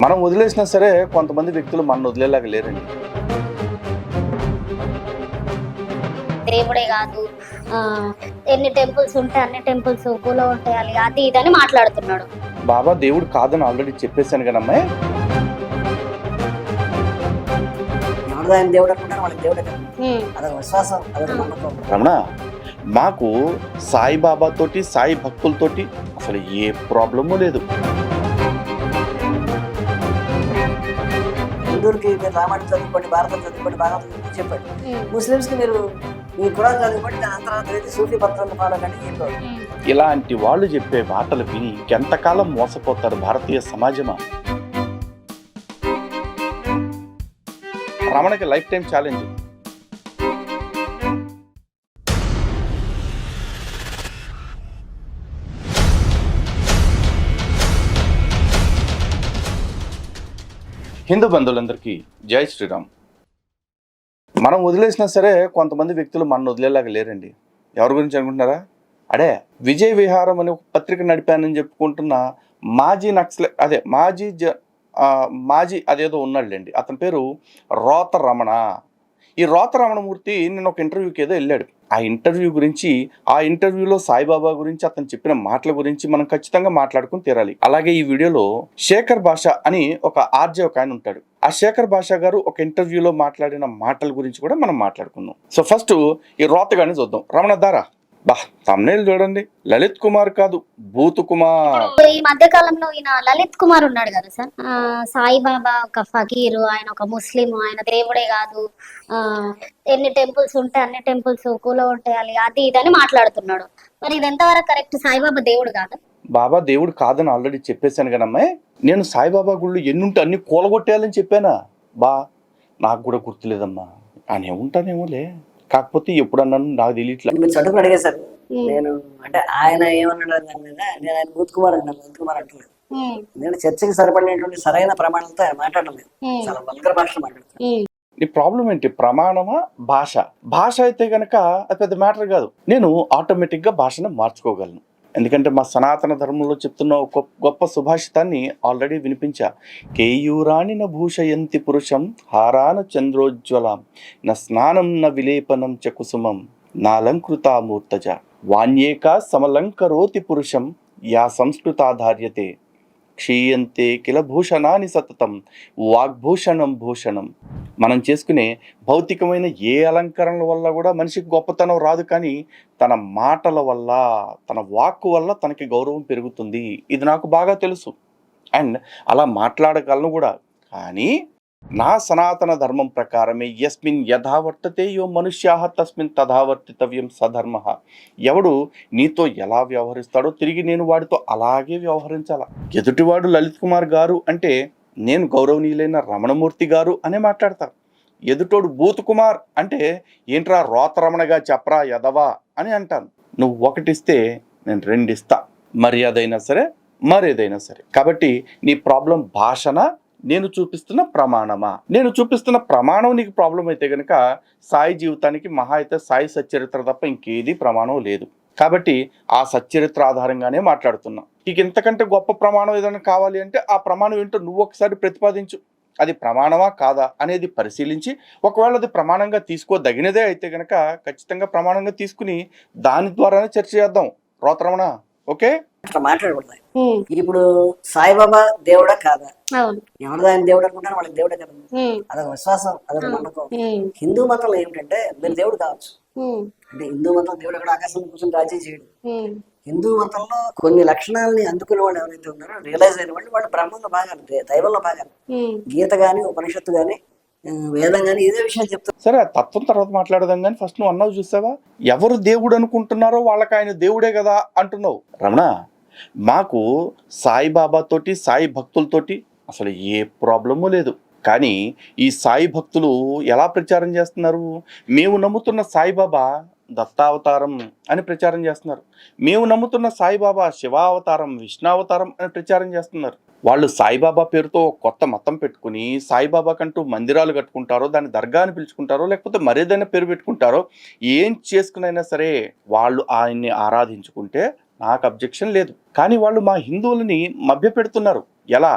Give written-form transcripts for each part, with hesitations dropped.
మనం వదిలేసినా సరే కొంతమంది వ్యక్తులు మన వదిలేలాగా లేరండి. దేవుడే కాదు, ఎన్ని టెంపుల్స్ ఉంటే అన్ని టెంపుల్స్ కూలో ఉంటాయాలి, అది ఇదని మాట్లాడుతున్నాడు. బాబా దేవుడు కాదని ఆల్రెడీ చెప్పేశాను కదమ్మాయి. ఆయన దేవుడు అనుకుంటారు, వాళ్ళకి దేవుడే కదా. అదొక విశ్వాసం, అదొక నమ్మకం. రమణ, మాకు సాయిబాబా తోటి సాయి భక్తులతోటి అసలు ఏ ప్రాబ్లము లేదు. హిందువులకి మీరు రామాయణం చదువుకోండి, భారతం చదువుకోండి, భాగవతం చదువుకోండి చెప్పండి. ముస్లిమ్స్ కి మీరు ఈ ఖురాన్ చదువుకోండి, దాని తర్వాత సూఫీ భక్తులను ఫాలో కానీ. ఇలాంటి వాళ్ళు చెప్పే మాటలు విని ఎంతకాలం మోసపోతారు భారతీయ సమాజమా? రమణకి లైఫ్ టైం ఛాలెంజ్. హిందూ బంధువులందరికీ జై శ్రీరామ్. మనం వదిలేసినా సరే కొంతమంది వ్యక్తులు మన వదిలేలాగా లేరండి. ఎవరి గురించి అనుకుంటున్నారా? అడే విజయ్ విహారం అనే ఒక పత్రిక నడిపానని చెప్పుకుంటున్న మాజీ నక్సలైట్, అదే మాజీ అదేదో ఉన్నాడులేండి, అతని పేరు రోత రమణ. ఈ రోత రమణమూర్తి నిన్న ఒక ఇంటర్వ్యూకి ఏదో వెళ్ళాడు. ఆ ఇంటర్వ్యూ గురించి, ఆ ఇంటర్వ్యూలో సాయిబాబా గురించి అతను చెప్పిన మాటల గురించి మనం ఖచ్చితంగా మాట్లాడుకుని తీరాలి. అలాగే ఈ వీడియోలో శేఖర్ భాష అని ఒక ఆర్జే ఒక ఆయన ఉంటాడు. ఆ శేఖర్ భాష గారు ఒక ఇంటర్వ్యూలో మాట్లాడిన మాటల గురించి కూడా మనం మాట్లాడుకుందాం. సో ఫస్ట్ ఈ రోత గారిని చూద్దాం. రమణ దారా బా, తమ్నేల్ చూడండి, లలిత్ కుమార్ కాదు, బూతు కుమార్. ఈ మధ్య కాలంలో ఈయన లలిత్ కుమార్ ఉన్నాడు కదా సార్, సాయిబాబా ఒక ఫకీరు, ఆయన ఒక ముస్లిం, ఆయన దేవుడే కాదు, ఎన్ని టెంపుల్స్ ఉంటే అన్ని టెంపుల్స్ కూలో ఉంటాయాలి, అది ఇదని మాట్లాడుతున్నాడు. మరి ఇది ఎంతవరకు కరెక్ట్? సాయిబాబా దేవుడు కాదు? బాబా దేవుడు కాదని ఆల్రెడీ చెప్పేశాను కదమ్మాయి. నేను సాయిబాబా గుళ్ళు ఎన్నుంటే అన్ని కూలగొట్టేయాలని చెప్పానా? బా, నాకు కూడా గుర్తులేదమ్మా, అని ఉంటానేమోలే, కాకపోతే ఎప్పుడన్నాను నాకు తెలియట్లేదు. మీరు చదువుకుని అడిగేశారు. నేను అంటే ఆయన ఏమన్నాడు దాని మీద, నేను ఆయన బూత్ కుమార్ అంటున్నాను, బూత్ కుమార్ అంటలేదు. నేను చర్చకి సరిపడినటువంటి సరైన ప్రమాణంతో ఆయన మాట్లాడలేదు, చాలా వల్గర్ భాషలో మాట్లాడుతున్నాను. నీ ప్రాబ్లం ఏంటి? ప్రమాణమా భాష? భాష అయితే గనక అది పెద్ద మ్యాటర్ కాదు. నేను ఆటోమేటిక్గా భాషను మార్చుకోగలను. ఎందుకంటే మా సనాతన ధర్మంలో చెప్తున్న ఒక గొప్ప సుభాషితాన్ని ఆల్రెడీ వినిపించా. కేయూరాణి న భూషయంతి పురుషం హారాన చంద్రోజ్వలం న స్నానం న విలేపనం చ కుసుమం నాలంకృతామూర్తజ వాణ్యేక సమలంకరోతి పురుషం యా సంస్కృతాధార్యతే క్షీయంతే కిల భూషణాని సతతం వాగ్భూషణం భూషణం. మనం చేసుకునే భౌతికమైన ఏ అలంకరణల వల్ల కూడా మనిషికి గొప్పతనం రాదు, కానీ తన మాటల వల్ల, తన వాక్కు వల్ల తనకి గౌరవం పెరుగుతుంది. ఇది నాకు బాగా తెలుసు అండ్ అలా మాట్లాడగలను కూడా. కానీ నా సనాతన ధర్మం ప్రకారమే యస్మిన్ యథా వర్తతే యో మనుష్యాః తస్మిన్ తథా వర్తితవ్యం సధర్మః. ఎవడు నీతో ఎలా వ్యవహరిస్తాడో తిరిగి నేను వాడితో అలాగే వ్యవహరించాల. ఎదుటివాడు లలిత్ కుమార్ గారు అంటే నేను గౌరవనీయులైన రమణమూర్తి గారు అనే మాట్లాడతా. ఎదుటోడు బూత్ కుమార్ అంటే ఏంట్రా రోత రమణగా చెప్పరా యదవా అని అంటాను. నువ్వు ఒకటిస్తే నేను రెండిస్తా, మర్యాదైనా సరే మరేదైనా సరే. కాబట్టి నీ ప్రాబ్లం భాషనా, నేను చూపిస్తున్న ప్రమాణమా? నేను చూపిస్తున్న ప్రమాణం నీకు ప్రాబ్లం అయితే కనుక సాయి జీవితానికి మహా అయితే సాయి సచ్చరిత్ర తప్ప ఇంకేది ప్రమాణం లేదు. కాబట్టి ఆ సచ్చరిత్ర ఆధారంగానే మాట్లాడుతున్నా. నీకు ఇంతకంటే గొప్ప ప్రమాణం ఏదైనా కావాలి అంటే ఆ ప్రమాణం ఏంటో నువ్వు ఒకసారి ప్రతిపాదించు. అది ప్రమాణమా కాదా అనేది పరిశీలించి, ఒకవేళ అది ప్రమాణంగా తీసుకోదగినదే అయితే కనుక ఖచ్చితంగా ప్రమాణంగా తీసుకుని దాని ద్వారానే చర్చ చేద్దాం. రోతరమణ, ఓకే? అట్లా మాట్లాడకూడదు. ఇప్పుడు సాయిబాబా దేవుడా కాదా? ఎవరిదో ఆయన దేవుడు అనుకుంటారు, వాళ్ళకి దేవుడే కదా. అదొక విశ్వాసం, అదొక నమ్మకం. హిందూ మతంలో ఏమిటంటే మీరు దేవుడు కావచ్చు, అంటే హిందూ మతం దేవుడు ఎక్కడ ఆకాశంలో కూర్చొని రాజ్యం చేయడు. హిందూ మతంలో కొన్ని లక్షణాలని అందుకునే వాళ్ళు ఎవరైతే ఉన్నారో, రియలైజ్ అయిన వాళ్ళు బ్రహ్మంలో భాగాలు, దైవంలో భాగాలు. గీత గాని, ఉపనిషత్తు గాని, వేదం గాని ఇదే విషయాలు చెప్తారు. సరే, ఆ తత్వం తర్వాత మాట్లాడదాం. కానీ ఫస్ట్ నువ్వు అన్నావు చూసావా, ఎవరు దేవుడు అనుకుంటున్నారో వాళ్ళకి ఆయన దేవుడే కదా అంటున్నావు. రమణ, మాకు సాయిబాబా తోటి సాయి భక్తులతోటి అసలు ఏ ప్రాబ్లము లేదు. కానీ ఈ సాయి భక్తులు ఎలా ప్రచారం చేస్తున్నారు? మేము నమ్ముతున్న సాయిబాబా దత్తావతారం అని ప్రచారం చేస్తున్నారు. మేము నమ్ముతున్న సాయిబాబా శివావతారం, విష్ణావతారం అని ప్రచారం చేస్తున్నారు. వాళ్ళు సాయిబాబా పేరుతో కొత్త మతం పెట్టుకుని సాయిబాబా కంటూ మందిరాలు కట్టుకుంటారో, దాన్ని దర్గా అని పిలుచుకుంటారో, లేకపోతే మరేదైనా పేరు పెట్టుకుంటారో, ఏం చేసుకునైనా సరే వాళ్ళు ఆయన్ని ఆరాధించుకుంటే నాకు అబ్జెక్షన్ లేదు. కానీ వాళ్ళు మా హిందువులని మభ్య పెడుతున్నారు. ఎలా?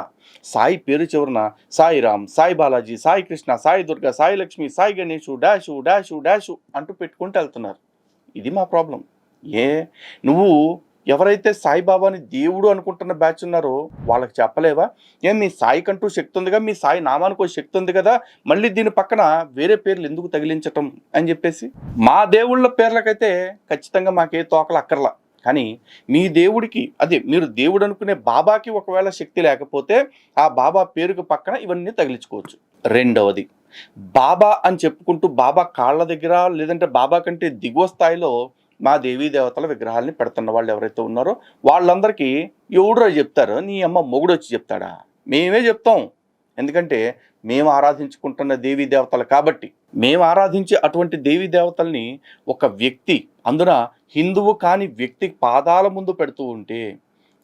సాయి పేరు చివరన Sairam, Sai Balaji, Sai Krishna, Sai Durga, Sai Lakshmi, Sai Ganesh, dash dash dash అంటూ పెట్టుకుంటూ వెళ్తున్నారు. ఇది మా ప్రాబ్లం. నువ్వు ఎవరైతే సాయిబాబాని దేవుడు అనుకుంటున్న బ్యాచ్ ఉన్నారో వాళ్ళకి చెప్పలేవా? మీ సాయికంటూ శక్తి ఉందిగా, మీ సాయి నామానికి శక్తి ఉంది కదా, మళ్ళీ దీని పక్కన వేరే పేర్లు ఎందుకు తగిలించటం అని చెప్పేసి. మా దేవుళ్ళ పేర్లకైతే ఖచ్చితంగా మాకే తోకలు అక్కర్లా. కానీ మీ దేవుడికి, అదే మీరు దేవుడు అనుకునే బాబాకి ఒకవేళ శక్తి లేకపోతే ఆ బాబా పేరుకు పక్కన ఇవన్నీ తగిలించుకోవచ్చు. రెండవది, బాబా అని చెప్పుకుంటూ బాబా కాళ్ళ దగ్గర లేదంటే బాబా కంటే దిగువ స్థాయిలో మా దేవీ దేవతల విగ్రహాలని పెడుతున్న వాళ్ళు ఎవరైతే ఉన్నారో వాళ్ళందరికీ ఎవడో చెప్తారో, నీ అమ్మ మొగుడు వచ్చి చెప్తాడా? మేమే చెప్తాం. ఎందుకంటే మేము ఆరాధించుకుంటున్న దేవీ దేవతలు కాబట్టి. మేము ఆరాధించే అటువంటి దేవీ దేవతల్ని ఒక వ్యక్తి, అందున హిందువు కాని వ్యక్తి పాదాల ముందు పెడుతూ ఉంటే,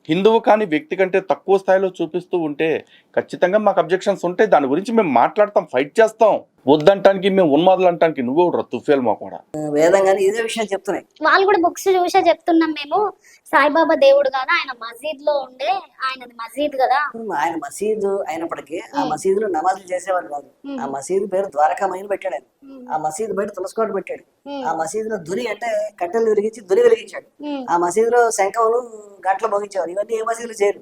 హిందువు కాని వ్యక్తి కంటే తక్కువ స్థాయిలో చూపిస్తూ ఉంటే ఖచ్చితంగా మాకు అబ్జెక్షన్స్ ఉంటాయి. దాని గురించి మేము మాట్లాడతాం, ఫైట్ చేస్తాం. వద్దంటానికి, మేము ఉన్మాదులు అంటానికి నువ్వు తుఫేల్ మా కూడా. వేదంగానే ఇదే విషయం చెప్తున్నాయి. వాళ్ళు కూడా బుక్స్ చూసే చెప్తున్నాం మేము. సాయిబాబా దేవుడు కదా, ఆయన మసీద్ లో ఉండే, ఆయనది మసీద్ కదా. ఆయన మసీదు అయినప్పటికీ ఆ మసీదులో నమాజులు చేసేవాడు కాదు. ఆ మసీదు పేరు ద్వారకామయ్యని పెట్టాడు ఆయన. ఆ మసీదు బయట తులసికోట పెట్టాడు. ఆ మసీదులో దుని అంటే కట్టెలు వెలిగించి దుని వెలిగించాడు. ఆ మసీదులో శంఖములు గంటలు మోగించేవారు. ఇవన్నీ ఏ మసీదులు చేయరు.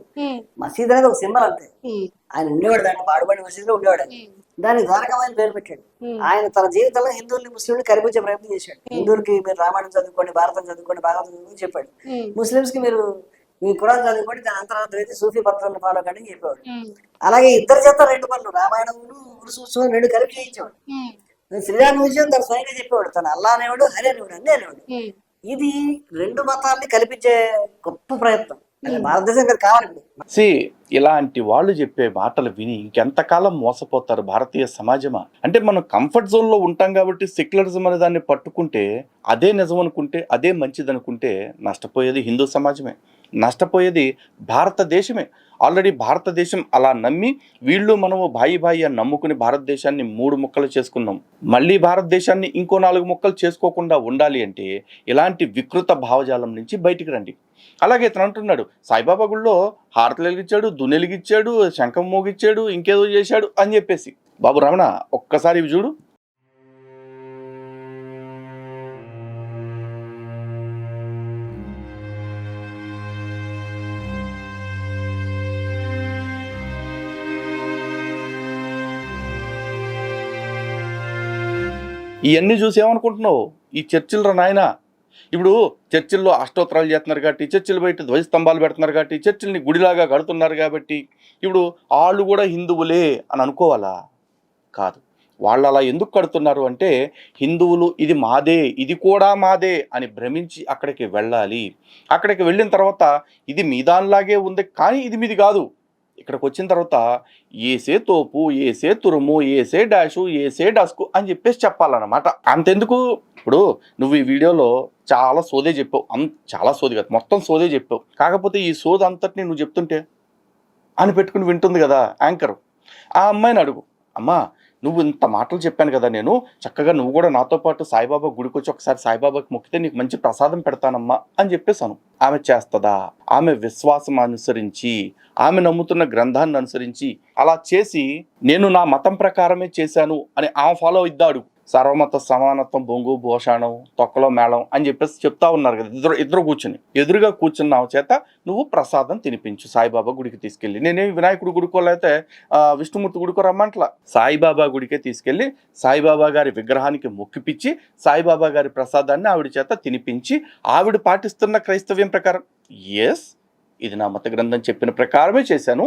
మసీదు అనేది ఒక సింబల్ అంతే. ఆయన ఉండేవాడు, దాంట్లో పాడుబడి మసీదులో ఉండేవాడు. దానికి ద్వారకామయ్య పేరు పెట్టాడు. ఆయన తన జీవితంలో హిందువుల్ని ముస్లింలు కరిపించే ప్రయత్నం చేశాడు. హిందువులకి మీరు రామాయణం చదువుకోండి, భారతం చదువుకోండి, భాగవతం చదువుకోండి చెప్పాడు. ముస్లింస్ కి మీరు మీ ఖురాన్ చదువుకోండి, దాని అంతరార్థం అయితే సూఫీ పత్రాలను ఫాలో కండి చెప్పేవాడు. అలాగే ఇద్దరు చేత రెండు పనులు, రామాయణం రెండు కలిపి చేయించేవాడు. శ్రీరామ విజయం తన స్వయంగా చెప్పేవాడు. తన అల్లా అనేవాడు, హరి అనేవాడు, అన్నీ అనేవాడు. ఇది రెండు మతాల్ని కల్పించే గొప్ప ప్రయత్నం. భారతదేశం కావాలి. ఇలాంటి వాళ్ళు చెప్పే మాటలు విని ఇంకెంతకాలం మోసపోతారు భారతీయ సమాజమా? అంటే మనం కంఫర్ట్ జోన్ లో ఉంటాం కాబట్టి సెక్యులరిజం అనే దాన్ని పట్టుకుంటే, అదే నిజం అనుకుంటే, అదే మంచిది అనుకుంటే నష్టపోయేది హిందూ సమాజమే, నష్టపోయేది భారతదేశమే. ఆల్రెడీ భారతదేశం అలా నమ్మి వీళ్ళు మనము బాయి అని నమ్ముకుని భారతదేశాన్ని 3 ముక్కలు చేసుకున్నాం. మళ్ళీ భారతదేశాన్ని ఇంకో 4 ముక్కలు చేసుకోకుండా ఉండాలి అంటే ఇలాంటి వికృత భావజాలం నుంచి బయటికి రండి. అలాగే ఇతను అంటున్నాడు సాయిబాబా గుళ్ళో హారతలు వెలిగించాడు, దున్నెలిగిచ్చాడు, శంఖం మోగిచ్చాడు, ఇంకేదో చేశాడు అని చెప్పేసి. బాబు రమణ, ఒక్కసారి ఇవి చూడు. ఇవన్నీ చూసి ఏమనుకుంటున్నావు? ఈ చర్చిలు నాయన. ఇప్పుడు చర్చిల్లో అష్టోత్తరాలు చేస్తున్నారు కాబట్టి, చర్చిలు బయట ధ్వజస్తంభాలు పెడుతున్నారు కాబట్టి, చర్చిల్ని గుడిలాగా కడుతున్నారు కాబట్టి ఇప్పుడు వాళ్ళు కూడా హిందువులే అని అనుకోవాలా? కాదు. వాళ్ళు అలా ఎందుకు కడుతున్నారు అంటే, హిందువులు ఇది మాదే, ఇది కూడా మాదే అని భ్రమించి అక్కడికి వెళ్ళాలి. అక్కడికి వెళ్ళిన తర్వాత ఇది మీ దానిలాగే ఉంది కానీ ఇది మీది కాదు. ఇక్కడికి వచ్చిన తర్వాత ఏసే తోపు, ఏసే తురుము, ఏసే డాషు, ఏసే డస్కు అని చెప్పేసి చెప్పాలన్నమాట. అంతెందుకు, ఇప్పుడు నువ్వు ఈ వీడియోలో చాలా సోదే చెప్పావు, చాలా సోది కాదు, మొత్తం సోదే చెప్పావు. కాకపోతే ఈ సోది అంతటిని నువ్వు చెప్తుంటే అని పెట్టుకుని వింటుంది కదా యాంకర్. ఆ అమ్మాయిని అడుగు, అమ్మా నువ్వు ఇంత మాటలు చెప్పాను కదా, నేను చక్కగా నువ్వు కూడా నాతో పాటు సాయిబాబా గుడికి వచ్చి ఒకసారి సాయిబాబాకి మొక్కితే నీకు మంచి ప్రసాదం పెడతానమ్మా అని చెప్పేసాను. ఆమె చేస్తుందా? ఆమె విశ్వాసం అనుసరించి, ఆమె నమ్ముతున్న గ్రంథాన్ని అనుసరించి అలా చేసి నేను నా మతం ప్రకారమే చేశాను అని ఆమె ఫాలో ఇద్దాడు. సర్వమత సమానత్వం, బొంగు భోషాణం, తొక్కలో మేళం అని చెప్పేసి చెప్తా ఉన్నారు కదా ఇద్దరు కూర్చుని. ఎదురుగా కూర్చున్న చేత నువ్వు ప్రసాదం తినిపించు సాయిబాబా గుడికి తీసుకెళ్ళి. నేనేమి వినాయకుడి గుడికో లేకపోతే విష్ణుమూర్తి గుడికో రమ్మంట్లా, సాయిబాబా గుడికే తీసుకెళ్ళి సాయిబాబా గారి విగ్రహానికి మొక్కిపిచ్చి సాయిబాబా గారి ప్రసాదాన్ని ఆవిడ చేత తినిపించి ఆవిడ పాటిస్తున్న క్రైస్తవ్యం ప్రకారం, ఎస్ ఇది నా మత గ్రంథం చెప్పిన ప్రకారమే చేశాను,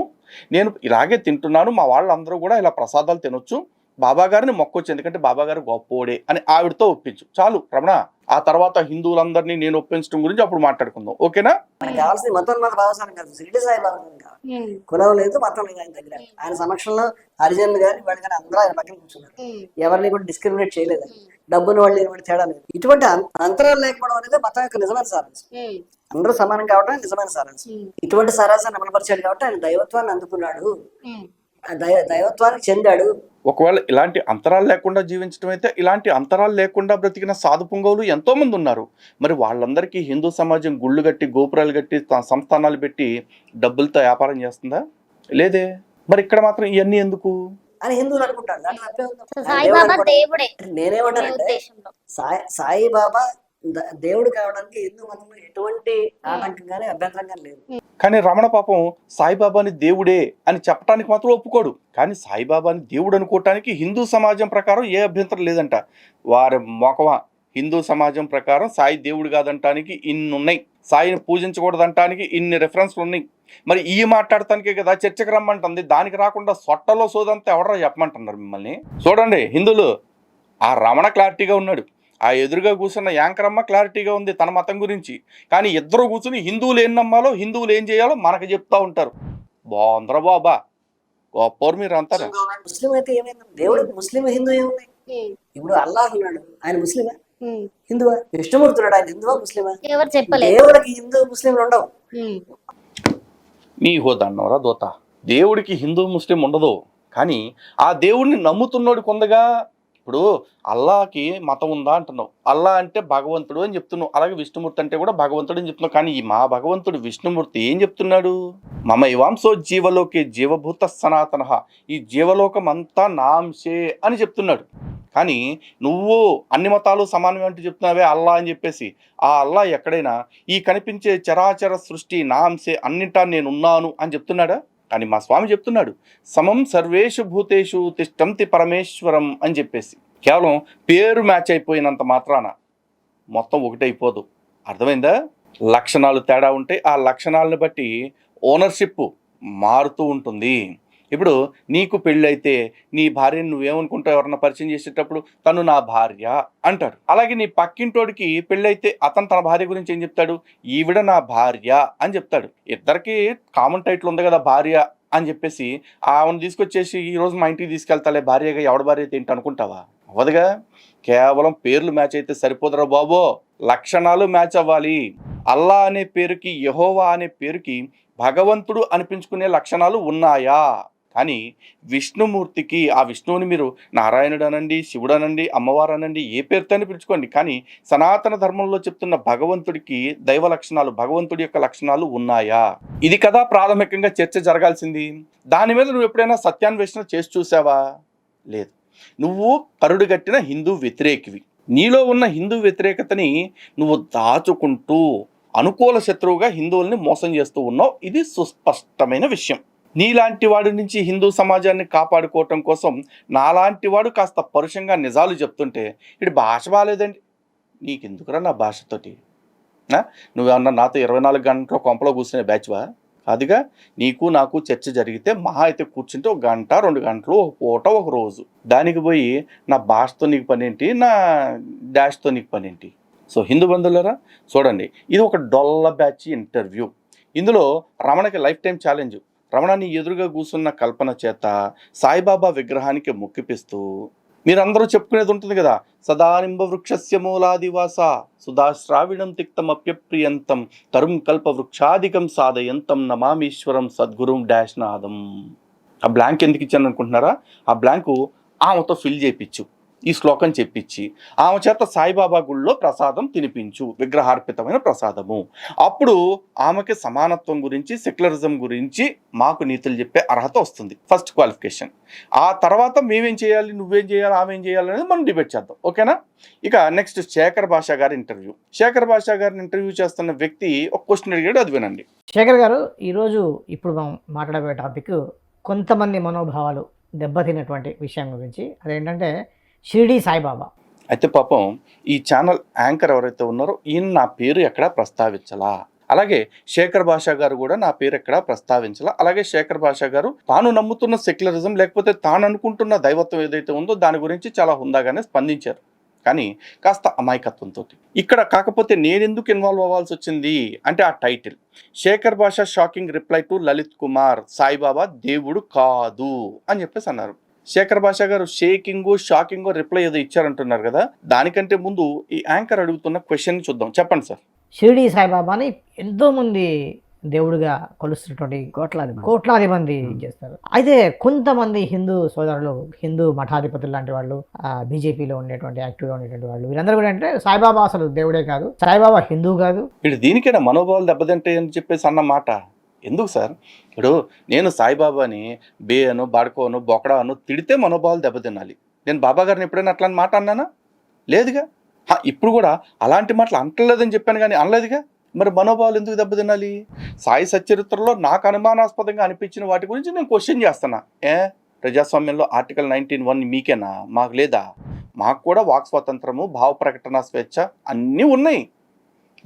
నేను ఇలాగే తింటున్నాను, మా వాళ్ళందరూ కూడా ఇలా ప్రసాదాలు తినొచ్చు, బాబా గారిని మొక్కొచ్చు ఎందుకంటే బాబా గారు గొప్పోడే అని ఆవిడతో ఒప్పించు చాలు రమణ. ఆ తర్వాత హిందువులందరినీ నేను ఒప్పించడం గురించి అప్పుడు మాట్లాడుకుందాం, ఓకేనా? మనకి కావాల్సింది మతం భావసానం కాదు, షిరిడి సాయిబాబా కావాలి. కులం లేదు, మతం లేదు ఆయన దగ్గర. ఆయన సమక్షంలో హరిజనులు కానీ వాళ్ళు కానీ అందరూ ఆయన పక్కన కూర్చున్నారు. ఎవరిని కూడా డిస్క్రిమినేట్ చేయలేదు. డబ్బుని వాళ్ళు ఏమైనా తేడా లేదు. ఇటువంటి అంతరాలు లేకపోవడం అనేది మతం యొక్క నిజమైన సారాంశం. అందరూ సమానం కావడం నిజమైన సారాంశం. ఇటువంటి సారాంశాన్ని అమలుపరిచాడు కాబట్టి ఆయన దైవత్వాన్ని అందుకున్నాడు, దైవత్వానికి చెందాడు. ఒకవేళ ఇలాంటి అంతరాలు లేకుండా జీవించడం అయితే, ఇలాంటి అంతరాలు లేకుండా బ్రతికిన సాధు పుంగవులు ఎంతో మంది ఉన్నారు. మరి వాళ్ళందరికీ హిందూ సమాజం గుళ్ళు కట్టి, గోపురాలు కట్టి, సంస్థానాలు పెట్టి డబ్బులతో వ్యాపారం చేస్తుందా? లేదే. మరి ఇక్కడ మాత్రం ఇవన్నీ ఎందుకు అని హిందువులు అనుకుంటారు. దాంట్లో తప్పే ఉంది. సో సాయిబాబా దేవుడే మీ నేనేమంటానంటే ఉద్దేశంలో. సాయిబాబా దేవుడు కావడానికి హిందూ మతంలో ఎటువంటి ఆటంకం కానీ అభ్యంతరం కానీ లేదు. కానీ రమణ పాపం సాయిబాబాని దేవుడే అని చెప్పడానికి మాత్రం ఒప్పుకోడు. కానీ సాయిబాబాని దేవుడు అనుకోవటానికి హిందూ సమాజం ప్రకారం ఏ అభ్యంతరం లేదంట. వారి మొకవా హిందూ సమాజం ప్రకారం సాయి దేవుడు కాదంటానికి ఇన్ని ఉన్నాయి, సాయిని పూజించకూడదంటానికి ఇన్ని రెఫరెన్స్లు ఉన్నాయి. మరి ఈ మాట్లాడటానికే కదా చర్చకు రమ్మంటుంది. దానికి రాకుండా సొట్టలో సోదంతా ఎవడరా చెప్పమంటున్నారు మిమ్మల్ని? చూడండి హిందువులు, ఆ రమణ క్లారిటీగా ఉన్నాడు, ఆ ఎదురుగా కూర్చున్న యాంకరమ్మ క్లారిటీగా ఉంది తన మతం గురించి. కానీ ఇద్దరు కూర్చుని హిందువులు ఏం నమ్మాలో హిందువులు ఏం చేయాలో మనకు చెప్తా ఉంటారు. బాగుందరా బాబా, గొప్పవారు మీరు అంటారా? ముస్లిం అయితే ఏమైంది? దేవుడు ముస్లిం హిందూ ఏమున్నాయి? ఇప్పుడు అల్లాహ్ ఉన్నాడు, ఆయన ముస్లిమా హిందువా? విష్ణుమూర్తి ఉన్నాడు, ఆయన హిందువా ముస్లిమా? ఎవరు చెప్పలేదు. దేవుడికి హిందూ ముస్లింలు ఉండవు. నీ హోదన్నవరా దోత, దేవుడికి హిందూ ముస్లిం ఉండదు. కానీ ఆ దేవుడిని నమ్ముతున్నోడు కొందగా. ఇప్పుడు అల్లాకి మతం ఉందా అంటున్నావు, అల్లా అంటే భగవంతుడు అని చెప్తున్నావు, అలాగే విష్ణుమూర్తి అంటే కూడా భగవంతుడు అని చెప్తున్నావు. కానీ ఈ మా భగవంతుడు విష్ణుమూర్తి ఏం చెప్తున్నాడు? మమ ఇవాంసో జీవలోకే జీవభూత సనాతన, ఈ జీవలోకం అంతా నాంశే అని చెప్తున్నాడు. కానీ నువ్వు అన్ని మతాలు సమానమే అంటూ చెప్తున్నావే అల్లా అని చెప్పేసి. ఆ అల్లా ఎక్కడైనా ఈ కనిపించే చరాచర సృష్టి నాంశే అన్నింటా నేనున్నాను అని చెప్తున్నాడా? కానీ మా స్వామి చెప్తున్నాడు సమం సర్వేషు భూతేషు తిష్టంతి పరమేశ్వరం అని చెప్పేసి. కేవలం పేరు మ్యాచ్ అయిపోయినంత మాత్రాన మొత్తం ఒకటైపోదు. అర్థమైందా? లక్షణాలు తేడా ఉంటాయి, ఆ లక్షణాలను బట్టి ఓనర్షిప్ మారుతూ ఉంటుంది. ఇప్పుడు నీకు పెళ్ళైతే నీ భార్యను నువ్వేమనుకుంటావు? ఎవరన్నా పరిచయం చేసేటప్పుడు తను నా భార్య అంటాడు. అలాగే నీ పక్కింటోడికి పెళ్ళైతే అతను తన భార్య గురించి ఏం చెప్తాడు? ఈవిడ నా భార్య అని చెప్తాడు. ఇద్దరికి కామన్ టైటిల్ ఉంది కదా భార్య అని చెప్పేసి. ఆమెను తీసుకొచ్చేసి ఈరోజు మా ఇంటికి తీసుకెళ్తాలే భార్యగా, ఎవడ భార్య అయితే ఏంటి అనుకుంటావా? అవ్వదుగా. కేవలం పేర్లు మ్యాచ్ అయితే సరిపోదురా బాబో, లక్షణాలు మ్యాచ్ అవ్వాలి. అల్లా అనే పేరుకి, యెహోవా అనే పేరుకి భగవంతుడు అనిపించుకునే లక్షణాలు ఉన్నాయా? కానీ విష్ణుమూర్తికి, ఆ విష్ణువుని మీరు నారాయణుడు అనండి, శివుడు అనండి, అమ్మవారు అనండి, ఏ పేరుతో పిలుచుకోండి, కానీ సనాతన ధర్మంలో చెప్తున్న భగవంతుడికి దైవ లక్షణాలు, భగవంతుడి యొక్క లక్షణాలు ఉన్నాయా? ఇది కదా ప్రాథమికంగా చర్చ జరగాల్సింది. దాని మీద నువ్వు ఎప్పుడైనా సత్యాన్వేషణ చేసి చూసావా? లేదు. నువ్వు కరుడు గట్టిన హిందూ వ్యతిరేకివి. నీలో ఉన్న హిందూ వ్యతిరేకతని నువ్వు దాచుకుంటూ అనుకూల శత్రువుగా హిందువుల్ని మోసం చేస్తూ ఉన్నావు. ఇది సుస్పష్టమైన విషయం. నీలాంటి వాడి నుంచి హిందూ సమాజాన్ని కాపాడుకోవటం కోసం నాలాంటి వాడు కాస్త పరుషంగా నిజాలు చెప్తుంటే ఇటు భాష బాగాలేదండి, నీకెందుకురా నా భాషతోటి? నువ్వేమన్నా నాతో 24 గంటలు కొంపలో కూర్చునే బ్యాచ్వా? అదిగా. నీకు నాకు చర్చ జరిగితే మహా అయితే కూర్చుంటే 1 గంట 2 గంటలు, ఒక పూట, ఒక రోజు. దానికి పోయి నా భాషతో నీకు పనేంటి, నా డాష్తో నీకు పనేంటి? సో హిందూ బంధువులారా చూడండి, ఇది ఒక డొల్ల బ్యాచ్ ఇంటర్వ్యూ. ఇందులో రమణకి లైఫ్ టైం ఛాలెంజ్. రమణని ఎదురుగా కూర్చున్న కల్పన చేత సాయిబాబా విగ్రహానికి మొక్కిపిస్తూ మీరందరూ చెప్పుకునేది ఉంటుంది కదా, సదానింబ వృక్షస్య మూలాదివాస సుధాశ్రావిణం తిక్తమప్యప్రియంతం తరుం కల్ప వృక్షాధికం సాధయంతం నమామీశ్వరం సద్గురుం డాష్ నాదం. ఆ బ్లాంక్ ఎందుకు ఇచ్చాను అనుకుంటున్నారా? ఆ బ్లాంకు ఆమెతో ఫిల్ చేయించు, ఈ శ్లోకం చెప్పించి ఆమె చేత సాయిబాబా గుళ్ళో ప్రసాదం తినిపించు, విగ్రహార్పితమైన ప్రసాదము. అప్పుడు ఆమెకి సమానత్వం గురించి, సెక్యులరిజం గురించి మాకు నీతులు చెప్పే అర్హత వస్తుంది. First qualification. ఆ తర్వాత మేమేం చేయాలి, నువ్వేం చేయాలి, ఆమెం చేయాలి అనేది మనం డిబేట్ చేద్దాం. ఓకేనా? ఇక నెక్స్ట్ శేఖర్ భాషా గారి ఇంటర్వ్యూ. శేఖర్ భాషా గారిని ఇంటర్వ్యూ చేస్తున్న వ్యక్తి ఒక క్వశ్చన్ అడిగాడు, అది వినండి. శేఖర్ గారు, ఈరోజు ఇప్పుడు మనం మాట్లాడబోయే టాపిక్ కొంతమంది మనోభావాలు దెబ్బతిన్నటువంటి విషయం గురించి. అదేంటంటే షిరిడి సాయిబాబా. అయితే పాపం ఈ ఛానల్ యాంకర్ ఎవరైతే ఉన్నారో ఈయన నా పేరు ఎక్కడా ప్రస్తావించలా, అలాగే శేఖర్ భాషా గారు కూడా నా పేరు ఎక్కడా ప్రస్తావించలా. అలాగే శేఖర్ భాషా గారు తాను నమ్ముతున్న సెక్యులరిజం లేకపోతే తాను అనుకుంటున్న దైవత్వం ఏదైతే ఉందో దాని గురించి చాలా హుందాగానే స్పందించారు, కానీ కాస్త అమాయకత్వంతో. ఇక్కడ కాకపోతే నేనెందుకు ఇన్వాల్వ్ అవ్వాల్సి వచ్చింది అంటే ఆ టైటిల్. శేఖర్ భాషా shocking reply to Lalit Kumar, Saibaba దేవుడు కాదు అని చెప్పేసి అన్నారు. శేఖర్ భాషా గారు షాకింగ్ రిప్లై ఏదో ఇచ్చారంటున్నారు కదా, దానికంటే ముందు ఈ యాంకర్ అడుగుతున్న క్వశ్చన్ చూద్దాం. చెప్పండి సార్. షిరిడి సాయిబాబాని ఎంతో మంది దేవుడిగా కొలుస్తున్నటువంటి కోట్లాది మంది చేస్తారు. అయితే కొంతమంది హిందూ సోదరులు, హిందూ మఠాధిపతులు లాంటి వాళ్ళు, బీజేపీలో ఉండేటువంటి యాక్టివ్గా ఉండేటువంటి వాళ్ళు, వీరందరూ కూడా అంటే సాయిబాబా అసలు దేవుడే కాదు, సాయిబాబా హిందూ కాదు. వీడు దీనికైనా మనోభావాలు దెబ్బతింటాయి అని చెప్పేసి అన్న మాట ఎందుకు సార్? ఇప్పుడు నేను సాయిబాబాని బేయను, బాడుకోను, బొకడాను తిడితే మనోభావాలు దెబ్బతినాలి. నేను బాబా గారిని ఎప్పుడైనా అట్లాంటి మాట అన్నానా? లేదుగా. ఇప్పుడు కూడా అలాంటి మాటలు అంటలేదని చెప్పాను కానీ అనలేదుగా. మరి మనోభావాలు ఎందుకు దెబ్బతినాలి? సాయి సచ్చరిత్రలో నాకు అనుమానాస్పదంగా అనిపించిన వాటి గురించి నేను క్వశ్చన్ చేస్తున్నా. ప్రజాస్వామ్యంలో ఆర్టికల్ 19(1) మీకేనా? మాకు లేదా? మాకు కూడా వాక్ స్వాతంత్రము, భావ ప్రకటన స్వేచ్ఛ అన్నీ ఉన్నాయి.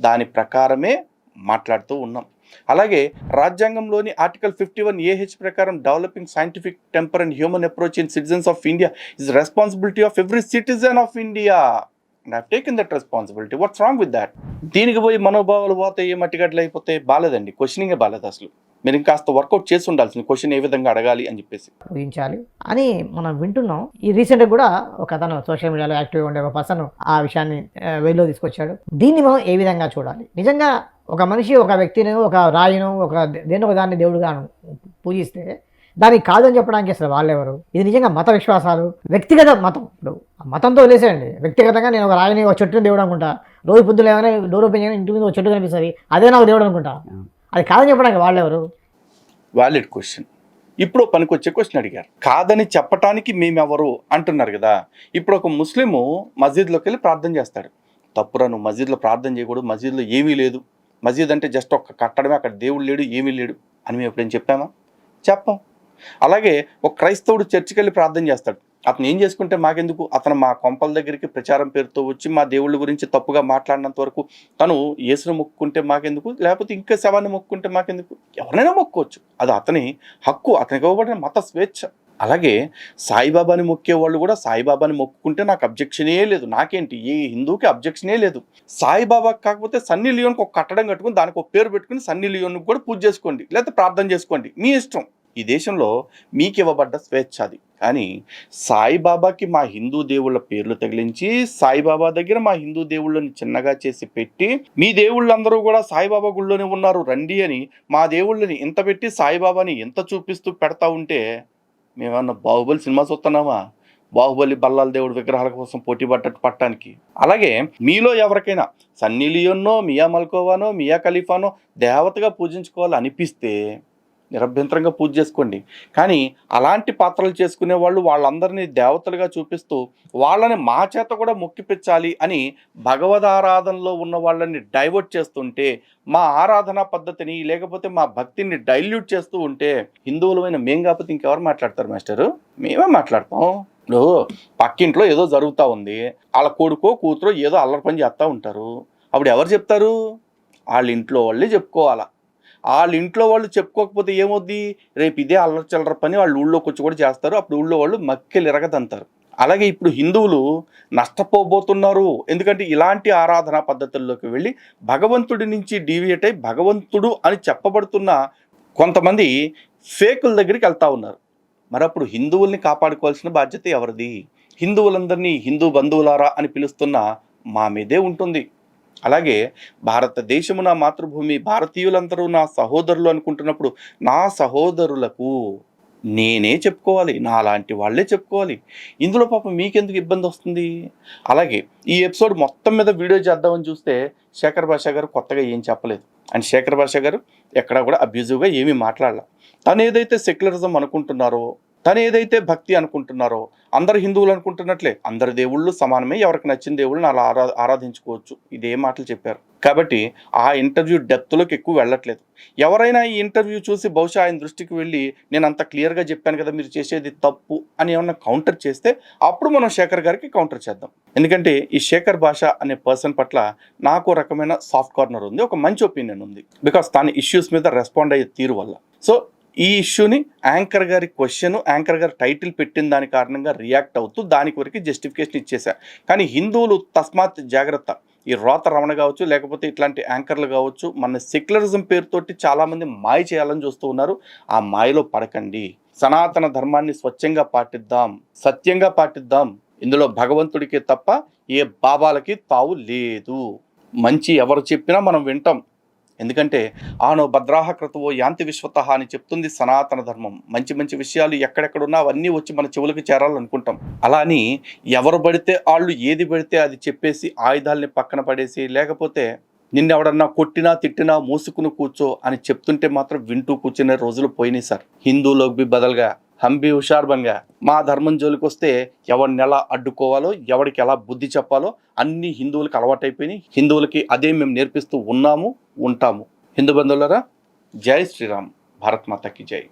దాని ప్రకారమే మాట్లాడుతూ ఉన్నాం. అలాగే రాజ్యాంగంలోని ఆర్టికల్ 51(AH) ప్రకారం developing scientific temper and human approach in citizens of India is responsibility of every citizen of India. And I've taken that responsibility. What's wrong with that? దీనికి పోయి మనోభావాలు పోతే ఏ మట్టిగడ్డలు అయిపోతే బాలేదండి. క్వశ్చనింగే బాలేదు అసలు. మీరు ఇంకాస్త వర్కౌట్ చేసి ఉండాల్సింది క్వశ్చన్ ఏ విధంగా అడగాలి అని చెప్పేసి ఊహించాలి అని మనం వింటున్నాం. ఈ రీసెంట్గా కూడా ఒక అతను సోషల్ మీడియాలో యాక్టివ్గా ఉండే ఒక పర్సన్ ఆ విషయాన్ని వెలుగులో తీసుకొచ్చాడు. దీన్ని మనం ఏ విధంగా చూడాలి? నిజంగా ఒక మనిషి ఒక వ్యక్తిని, ఒక రాయిను, దేని ఒక దాన్ని దేవుడుగా పూజిస్తే దానికి కాదని చెప్పడానికి అసలు వాళ్ళెవరు? ఇది నిజంగా మత విశ్వాసాలు, వ్యక్తిగత మతం. ఇప్పుడు మతంతో వదిలేసేయండి. వ్యక్తిగతంగా నేను ఒక రాయిని, ఒక చెట్టుని దేవుడు అనుకుంటా. రోజు పొద్దులు ఏమైనా డోర్ ఓపెన్ చేయగానే ఇంటి మీద ఒక చెట్టు కనిపిస్తుంది, అదే నాకు దేవుడు అనుకుంటా. అది కాదని చెప్పడానికి వాళ్ళెవరు? Valid question. ఇప్పుడు పనికొచ్చే క్వశ్చన్ అడిగారు. కాదని చెప్పటానికి మేమెవరు అంటున్నారు కదా. ఇప్పుడు ఒక ముస్లిము మస్జిద్లోకి వెళ్ళి ప్రార్థన చేస్తాడు. తప్పురా, నువ్వు మస్జిద్లో ప్రార్థన చేయకూడదు, మస్జిద్లో ఏమీ లేదు, మస్జిద్ అంటే జస్ట్ ఒక కట్టడమే, అక్కడ దేవుడు లేడు, ఏమీ లేడు అని మేము ఎప్పుడేం చెప్పామా? చెప్పాం. అలాగే ఒక క్రైస్తవుడు చర్చికి వెళ్ళి ప్రార్థన చేస్తాడు. అతను ఏం చేసుకుంటే మాకెందుకు? అతను మా కొంపల దగ్గరికి ప్రచారం పేరుతో వచ్చి మా దేవుళ్ళ గురించి తప్పుగా మాట్లాడినంత వరకు తను యేసును మొక్కుకుంటే మాకెందుకు, లేకపోతే ఇంకా శవాన్ని మొక్కుకుంటే మాకెందుకు? ఎవరైనా మొక్కుకోవచ్చు, అది అతని హక్కు, అతనికి ఇవ్వబడిన మత స్వేచ్ఛ. అలాగే సాయిబాబాని మొక్కే వాళ్ళు కూడా సాయిబాబాని మొక్కుకుంటే నాకు అబ్జెక్షనే లేదు. నాకేంటి, ఏ హిందూకి అబ్జెక్షనే లేదు. సాయిబాబాకి కాకపోతే సన్నీ లియోన్కి ఒక కట్టడం కట్టుకుని దానికి ఒక పేరు పెట్టుకుని సన్నీ లియోన్కి కూడా పూజ చేసుకోండి, లేకపోతే ప్రార్థన చేసుకోండి, మీ ఇష్టం. ఈ దేశంలో మీకు ఇవ్వబడ్డ స్వేచ్ఛ అది. కానీ సాయిబాబాకి మా హిందూ దేవుళ్ళ పేర్లు తగిలించి సాయిబాబా దగ్గర మా హిందూ దేవుళ్ళని చిన్నగా చేసి పెట్టి, మీ దేవుళ్ళందరూ కూడా సాయిబాబా గుళ్ళోనే ఉన్నారు రండి అని మా దేవుళ్ళని ఇంత పెట్టి సాయిబాబాని ఎంత చూపిస్తూ పెడతా ఉంటే మేమన్నా బాహుబలి సినిమా చూస్తున్నామా? బాహుబలి బల్లాల దేవుడి విగ్రహాల కోసం పోటీ పట్టడానికి. అలాగే మీలో ఎవరికైనా సన్నీ లియోన్నో, మియా మల్కోవానో, మియా ఖలీఫానో దేవతగా పూజించుకోవాలి అనిపిస్తే నిరభ్యంతరంగా పూజ చేసుకోండి. కానీ అలాంటి పాత్రలు చేసుకునే వాళ్ళు వాళ్ళందరినీ దేవతలుగా చూపిస్తూ వాళ్ళని మా చేత కూడా మొక్కిపించాలి అని భగవద్ ఆరాధనలో ఉన్న వాళ్ళని డైవర్ట్ చేస్తుంటే, మా ఆరాధనా పద్ధతిని లేకపోతే మా భక్తిని డైల్యూట్ చేస్తూ ఉంటే హిందువులమైన మేం కాకపోతే ఇంకెవరు మాట్లాడతారు మాస్టరు? మేమే మాట్లాడతాం. ఇప్పుడు పక్కింట్లో ఏదో జరుగుతూ ఉంది, వాళ్ళ కొడుకో కూతురో ఏదో అల్లరి పని చేస్తూ ఉంటారు. అప్పుడు ఎవరు చెప్తారు? వాళ్ళ ఇంట్లో వాళ్ళే చెప్పుకోవాలా. వాళ్ళ ఇంట్లో వాళ్ళు చెప్పుకోకపోతే ఏమవుద్ది? రేపు ఇదే అల్లరి చిల్లర పని వాళ్ళు ఊళ్ళోకి వచ్చి కూడా చేస్తారు. అప్పుడు ఊళ్ళో వాళ్ళు మక్కెలు ఎరగదంటారు. అలాగే ఇప్పుడు హిందువులు నష్టపోబోతున్నారు. ఎందుకంటే ఇలాంటి ఆరాధనా పద్ధతుల్లోకి వెళ్ళి భగవంతుడి నుంచి డీవియేట్ అయి భగవంతుడు అని చెప్పబడుతున్న కొంతమంది ఫేకుల దగ్గరికి వెళ్తూ ఉన్నారు. మరి అప్పుడు హిందువుల్ని కాపాడుకోవాల్సిన బాధ్యత ఎవరిది? హిందువులందరినీ హిందూ బంధువులారా అని పిలుస్తున్న మా మీదే ఉంటుంది. అలాగే భారతదేశము నా మాతృభూమి, భారతీయులందరూ నా సహోదరులు అనుకుంటున్నప్పుడు నా సహోదరులకు నేనే చెప్పుకోవాలి, నా లాంటి వాళ్ళే చెప్పుకోవాలి. ఇందులో పాపం మీకెందుకు ఇబ్బంది వస్తుంది? అలాగే ఈ ఎపిసోడ్ మొత్తం మీద వీడియో చేద్దామని చూస్తే శేఖర్ భాష గారు కొత్తగా ఏం చెప్పలేదు. అండ్ శేఖర్ భాష గారు ఎక్కడా కూడా అబ్యూజివ్గా ఏమీ మాట్లాడలే. తను ఏదైతే సెక్యులరిజం అనుకుంటున్నారో, తను ఏదైతే భక్తి అనుకుంటున్నారో, అందరు హిందువులు అనుకుంటున్నట్లే అందరి దేవుళ్ళు సమానమే, ఎవరికి నచ్చిన దేవుళ్ళని అలా ఆరాధించుకోవచ్చు, ఇదే మాటలు చెప్పారు. కాబట్టి ఆ ఇంటర్వ్యూ డెప్త్లోకి ఎక్కువ వెళ్ళట్లేదు. ఎవరైనా ఈ ఇంటర్వ్యూ చూసి బహుశా ఆయన దృష్టికి వెళ్ళి నేను అంత క్లియర్గా చెప్పాను కదా మీరు చేసేది తప్పు అని ఏమన్నా కౌంటర్ చేస్తే అప్పుడు మనం శేఖర్ గారికి కౌంటర్ చేద్దాం. ఎందుకంటే ఈ శేఖర్ భాష అనే పర్సన్ పట్ల నాకు రకమైన సాఫ్ట్ కార్నర్ ఉంది, ఒక మంచి ఒపీనియన్ ఉంది. బికాస్ తన ఇష్యూస్ మీద రెస్పాండ్ అయ్యే తీరు వల్ల. సో ఈ ఇష్యూని యాంకర్ గారి క్వశ్చన్, యాంకర్ గారి టైటిల్ పెట్టిన దాని కారణంగా రియాక్ట్ అవుతూ దానికి వరకు జస్టిఫికేషన్ ఇచ్చేశా. కానీ హిందువులు తస్మాత్ జాగ్రత్త. ఈ రోత రమణ కావచ్చు, లేకపోతే ఇట్లాంటి యాంకర్లు కావచ్చు, మన సెక్యులరిజం పేరుతోటి చాలామంది మాయ చేయాలని చూస్తూ ఉన్నారు. ఆ మాయలో పడకండి. సనాతన ధర్మాన్ని స్వచ్ఛంగా పాటిద్దాం, సత్యంగా పాటిద్దాం. ఇందులో భగవంతుడికి తప్ప ఏ బాబాలకి తావు లేదు. మంచి ఎవరు చెప్పినా మనం వింటాం. ఎందుకంటే ఆనో భద్రాహ క్రతువో యాంతి విశ్వత అని చెప్తుంది సనాతన ధర్మం. మంచి మంచి విషయాలు ఎక్కడెక్కడున్నా అవన్నీ వచ్చి మన చెవులకు చేరాలనుకుంటాం. అలా అని ఎవరు పడితే వాళ్ళు ఏది పడితే అది చెప్పేసి ఆయుధాలని పక్కన పడేసి, లేకపోతే నిన్నెవడన్నా కొట్టినా తిట్టినా మూసుకుని కూర్చో అని చెప్తుంటే మాత్రం వింటూ కూర్చునే రోజులు పోయినాయి సార్. హిందూలోకి బి బదల్గా హమ్ బి హుషార్ బన్గా. మా ధర్మం జోలికి వస్తే ఎవరిని ఎలా అడ్డుకోవాలో, ఎవరికి ఎలా బుద్ధి చెప్పాలో అన్ని హిందువులకు అలవాటైపోయినాయి. హిందువులకి అదే మేము నేర్పిస్తూ ఉన్నాము, ఉంటాము. హిందూ బంధువులారా, జై శ్రీరామ్, భారత్ మాతాకి జై.